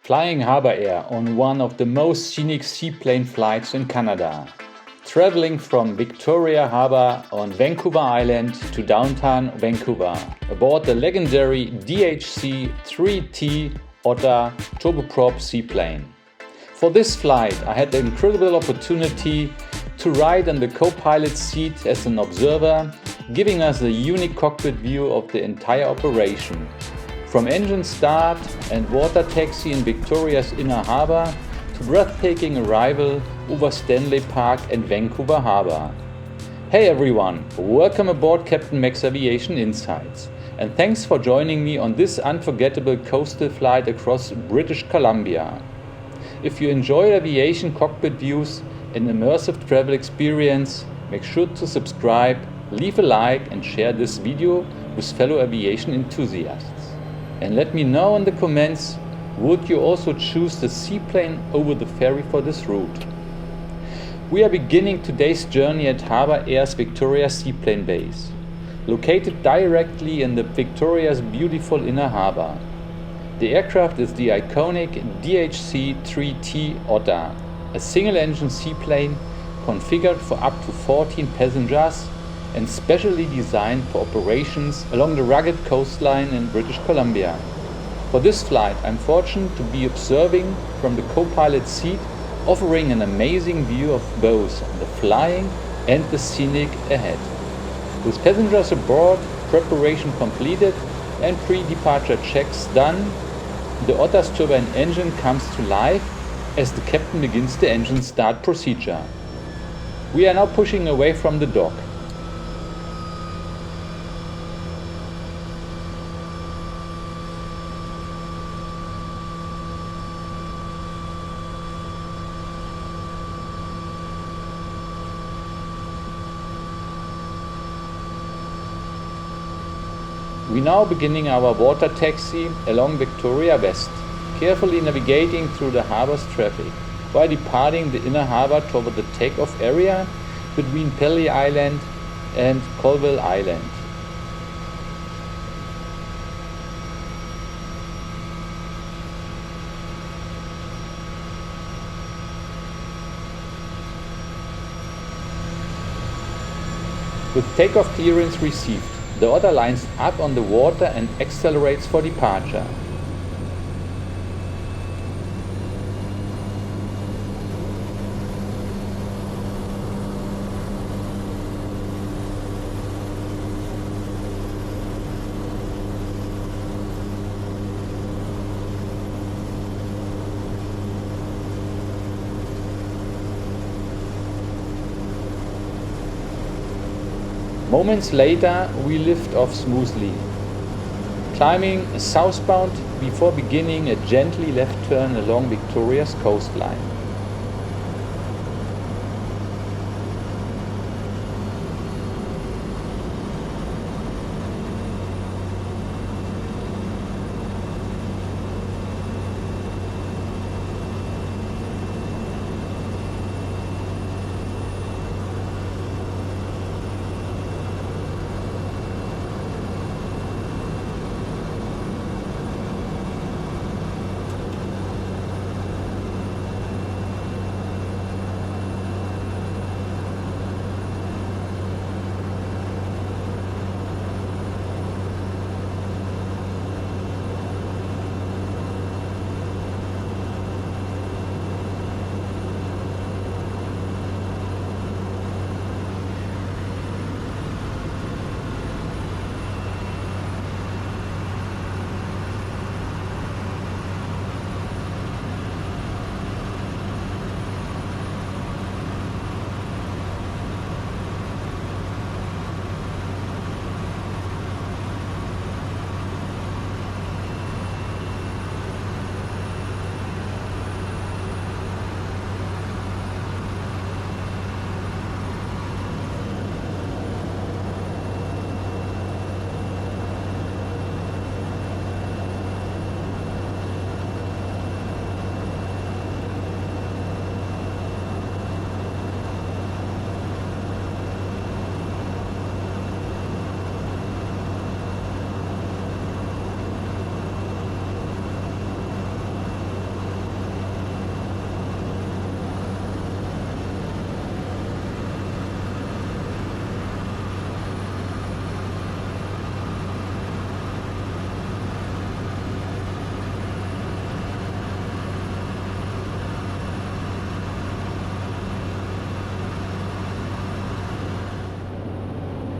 Flying Harbour Air on one of the most scenic seaplane flights in Canada. Traveling from Victoria Harbour on Vancouver Island to downtown Vancouver aboard the legendary DHC-3 Otter turboprop seaplane. For this flight, I had the incredible opportunity to ride on the co-pilot seat as an observer, giving us a unique cockpit view of the entire operation. From engine start and water taxi in Victoria's inner harbour to breathtaking arrival over Stanley Park and Vancouver Harbour. Hey everyone, welcome aboard Captain Mac's Aviation Insights, and thanks for joining me on this unforgettable coastal flight across British Columbia. If you enjoy aviation cockpit views and immersive travel experience, make sure to subscribe, leave a like and share this video with fellow aviation enthusiasts. And let me know in the comments, would you also choose the seaplane over the ferry for this route? We are beginning today's journey at Harbour Air's Victoria Seaplane Base, located directly in the Victoria's beautiful inner harbour. The aircraft is the iconic DHC-3 Otter, a single-engine seaplane configured for up to 14 passengers and specially designed for operations along the rugged coastline in British Columbia. For this flight, I'm fortunate to be observing from the co-pilot seat, offering an amazing view of both the flying and the scenic ahead. With passengers aboard, preparation completed and pre-departure checks done, the Otter's turbine engine comes to life as the captain begins the engine start procedure. We are now pushing away from the dock. We now beginning our water taxi along Victoria West, carefully navigating through the harbour's traffic, while departing the inner harbour toward the takeoff area between Pelly Island and Colville Island. With takeoff clearance received, the Otter lines up on the water and accelerates for departure. Moments later, we lift off smoothly, climbing southbound before beginning a gently left turn along Victoria's coastline.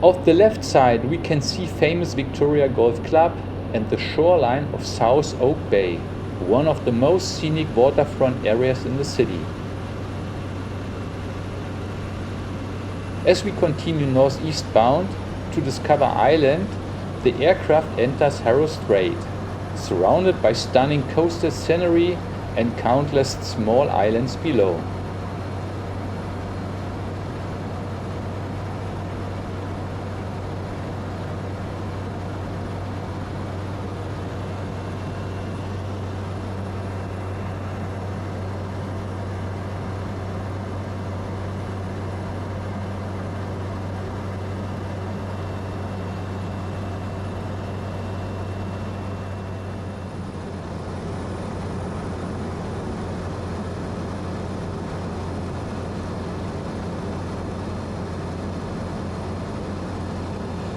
Off the left side we can see famous Victoria Golf Club and the shoreline of South Oak Bay, one of the most scenic waterfront areas in the city. As we continue northeast bound to Discover Island, the aircraft enters Harbour Strait, surrounded by stunning coastal scenery and countless small islands below.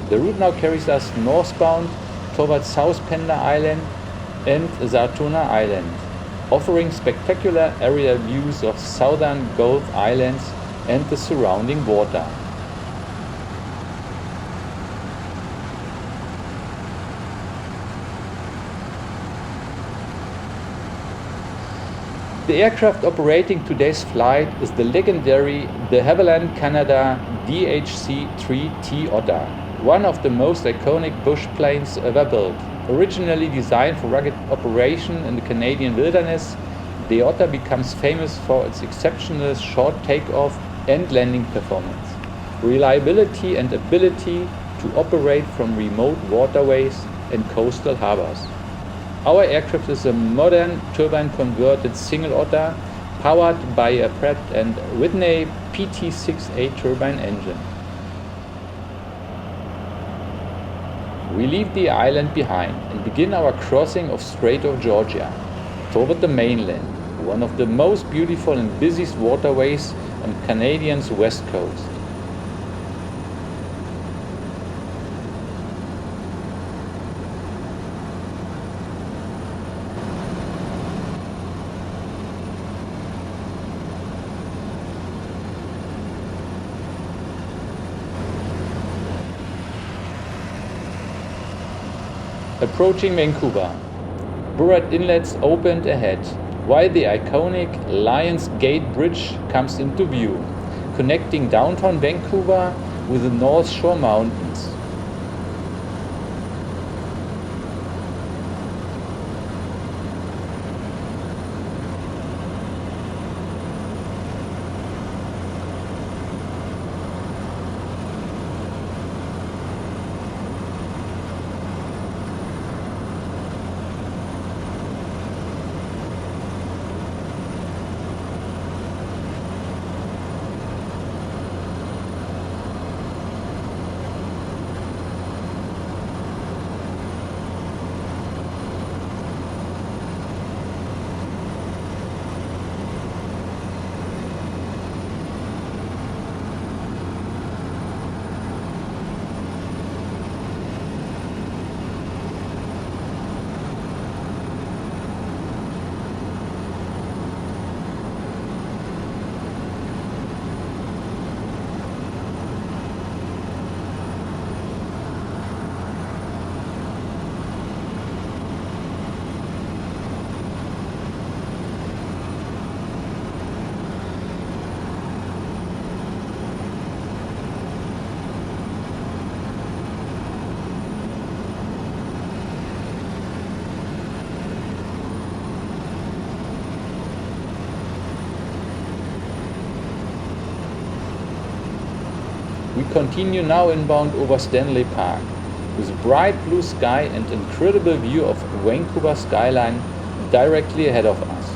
The route now carries us northbound towards South Pender Island and Zartona Island, offering spectacular aerial views of southern Gulf Islands and the surrounding water. The aircraft operating today's flight is the legendary de Havilland Canada DHC-3 Otter, one of the most iconic bush planes ever built. Originally designed for rugged operation in the Canadian wilderness, the Otter becomes famous for its exceptional short takeoff and landing performance, reliability and ability to operate from remote waterways and coastal harbors. Our aircraft is a modern turbine-converted single Otter powered by a Pratt & Whitney PT6A turbine engine. We leave the island behind and begin our crossing of Strait of Georgia toward the mainland, one of the most beautiful and busiest waterways on Canada's west coast. Approaching Vancouver, Burkard Inlet's opened ahead, while the iconic Lions Gate Bridge comes into view, connecting downtown Vancouver with the North Shore Mountains. We continue now inbound over Stanley Park, with bright blue sky and incredible view of Vancouver skyline directly ahead of us.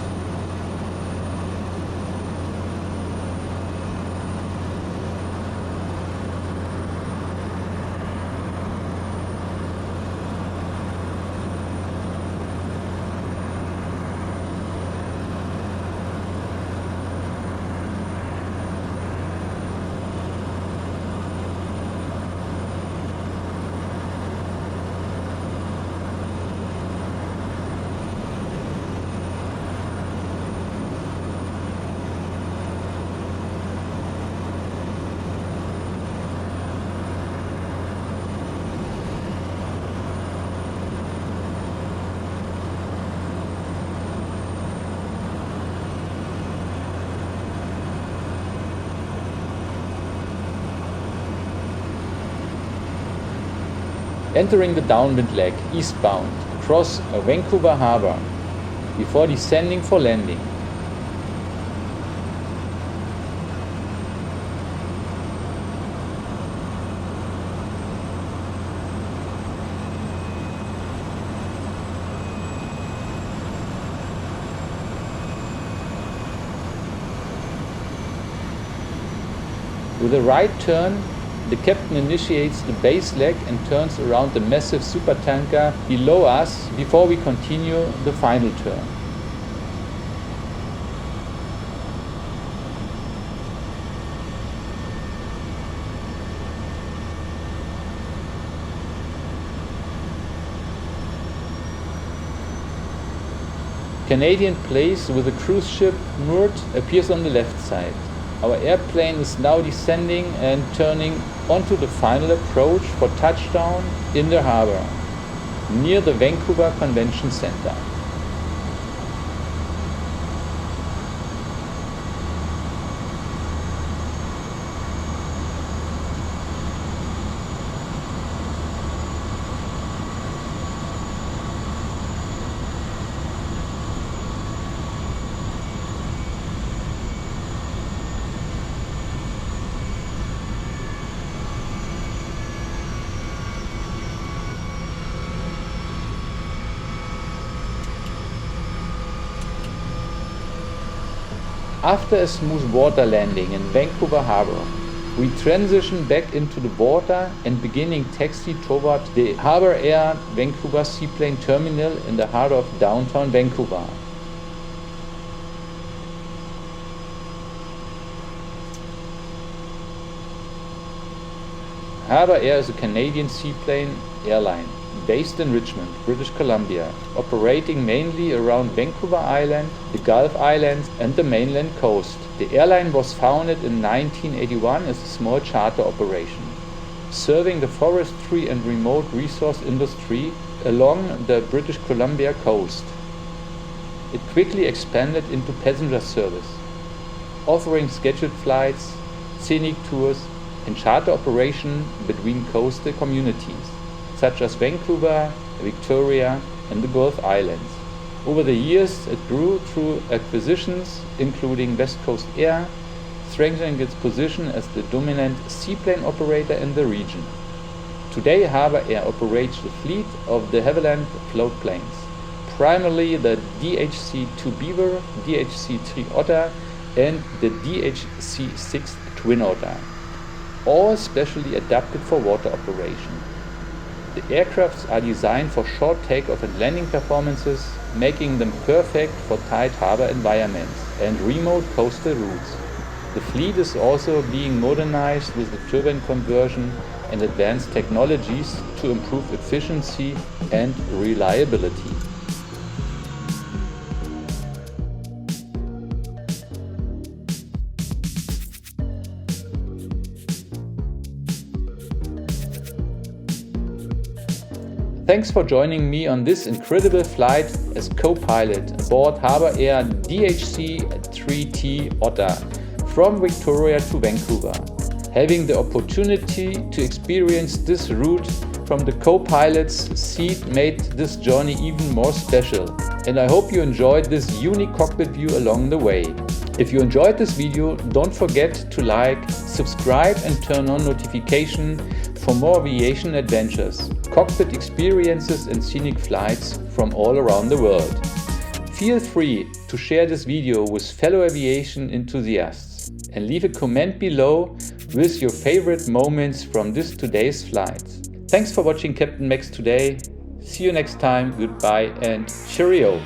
entering the downwind leg eastbound across Vancouver Harbour before descending for landing. With a right turn, the captain initiates the base leg and turns around the massive supertanker below us before we continue the final turn. Canadian place with a cruise ship moored appears on the left side. Our airplane is now descending and turning onto the final approach for touchdown in the harbour, near the Vancouver Convention Centre. After a smooth water landing in Vancouver Harbour, we transition back into the water and beginning taxi toward the Harbour Air Vancouver Seaplane terminal in the heart of downtown Vancouver. Harbour Air is a Canadian seaplane airline based in Richmond, British Columbia, operating mainly around Vancouver Island, the Gulf Islands and the mainland coast. The airline was founded in 1981 as a small charter operation, serving the forestry and remote resource industry along the British Columbia coast. It quickly expanded into passenger service, offering scheduled flights, scenic tours and charter operation between coastal communities such as Vancouver, Victoria and the Gulf Islands. Over the years it grew through acquisitions including West Coast Air, strengthening its position as the dominant seaplane operator in the region. Today Harbour Air operates the fleet of de Havilland floatplanes, primarily the DHC-2 Beaver, DHC-3 Otter and the DHC-6 Twin Otter, all specially adapted for water operation. The aircrafts are designed for short takeoff and landing performances, making them perfect for tight harbor environments and remote coastal routes. The fleet is also being modernized with the turbine conversion and advanced technologies to improve efficiency and reliability. Thanks for joining me on this incredible flight as co-pilot aboard Harbour Air DHC-3 Otter from Victoria to Vancouver. Having the opportunity to experience this route from the co-pilot's seat made this journey even more special, and I hope you enjoyed this unique cockpit view along the way. If you enjoyed this video, don't forget to like, subscribe and turn on notification for more aviation adventures, cockpit experiences and scenic flights from all around the world. Feel free to share this video with fellow aviation enthusiasts and leave a comment below with your favorite moments from today's flight. Thanks for watching Captain Max today. See you next time, goodbye and cheerio!